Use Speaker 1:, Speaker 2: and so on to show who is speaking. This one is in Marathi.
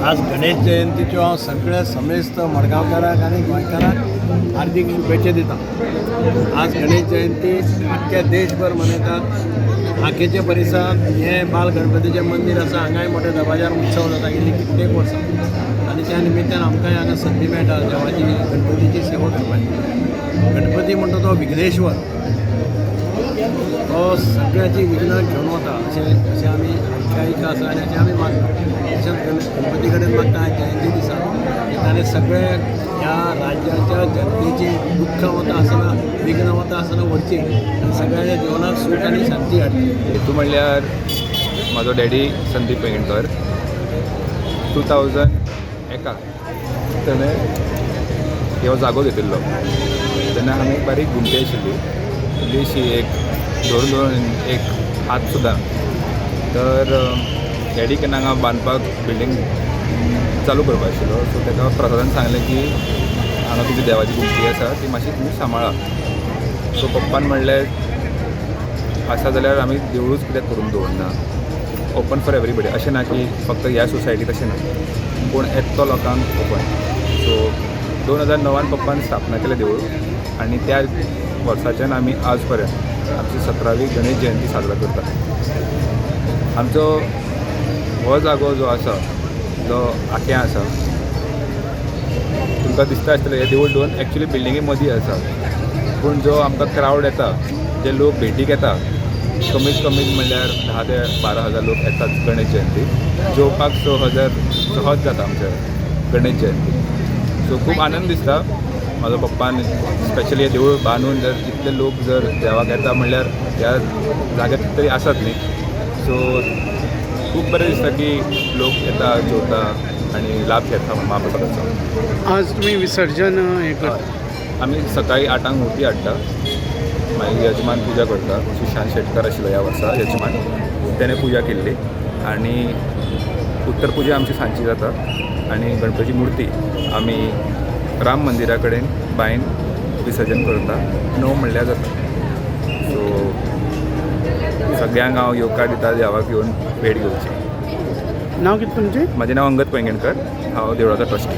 Speaker 1: आज गणेश जयंतीच्यो हांव सगळ्या समेस्त मडगांवकारांक आनी गोंयकारांक हार्दिक शुभेच्छा दिता। आज गणेश जयंती अख्ख्या देशभर मनयतात। आखेच्या परिसरात हे बाल गणपतीचें मंदिर आसा, हांगाय मोठ्या दबाज्यार उत्सव जाता गेली कित्येक वर्सां, आनी त्या निमित्तान आमकांय हांगा संदी मेळटा देवाची गणपतीची सेवा करपाची। गणपती म्हणटा तो विघ्नेश्वर, तो सगळ्याची विघ्नां घेवन वता अशें आमी आख्यायिका आसा आनी अशें आमी मानता। तशेंच गणपती कडेन मागता जयंती दिसा ताणें सगळे ह्या राज्याच्या जनतेची दुख्खां वता आसतना, विघ्नां वता आसतना व्हरची आनी सगळ्यांच्या जिवनात सूख आनी शांती हाडची।
Speaker 2: हेतू म्हणल्यार म्हाजो डॅडी संदीप पेंगणकर 2001 ताणें ह्यो जागो घेतिल्लो। तेन्ना हांगा एक बारीक घुमटी आशिल्ली, इल्लीशी एक धरून एक हात सुद्दां। तर डॅडी केन्ना हांगा बांदपाक बिल्डींग चालू करपा आशिल्लो, सो ताका प्रसादान सांगलें की हांगा तुजी देवाची घुमटी आसा ती मातशी तुमी सांबाळा। सो पप्पान म्हणलें आसा जाल्यार आमी देवूळच कित्याक करून दवरना, ओपन फॉर एवरीबडी। अशें ना की फक्त ह्या सोसायटीत अशें ना, पूण येतो लोकांक ओपन। सो 2009 पप्पान स्थापना केलें देवूळ आनी त्या वर्साच्यान आमी आज पर्यंत आमची 17वी गणेश जयंती साजरा करतात। आमचो हो जागो जो आसा जो आख्या आसा, तुमकां दिसता आसतलें हे देवूळ दोन एक्चुली बिल्डिंगे मदीं आसा, पूण जो आमकां क्रावड येता, जे लोक भेटीक येता, कमीत कमीत म्हणल्यार 10 ते 12 हजार लोक येतात गणेश जयंती जेवपाक। 6,000 सहज जाता आमच्या गणेश जयंती। सो खूब आनंद दिसता म्हाजो पप्पान स्पेशली हे देवूळ बांदून जर इतले लोक जर देवाक येता म्हणल्यार ह्या जाग्यार कितें तरी आसात न्ही। सो खूब बरें दिसता की लोक येता, जेवता आनी लाभ घेता महाप्रसादाचो।
Speaker 3: आज तुम्ही विसर्जन हे करता?
Speaker 2: आमी सकाळी 8 मुर्ती हाडटा, मागीर यजमान पुजा करता। सुशांत शेटकर आशिल्लो ह्या वर्सा यजमान, तेणें पुजा केल्ली आनी उत्तर पुजा आमची सांजची जाता आनी गणपतीची मुर्ती आमी राम मंदिरा कडेन भायन विसर्जन करता 9 म्हणल्यार जाता। सो सगळ्यांक हांव येवकार दिता देवाक येवन भेट घेवची।
Speaker 3: नांव कितें तुमचें?
Speaker 2: म्हजें नांव अंगद पेंगणकर, हांव देवळाचो ट्रस्टी।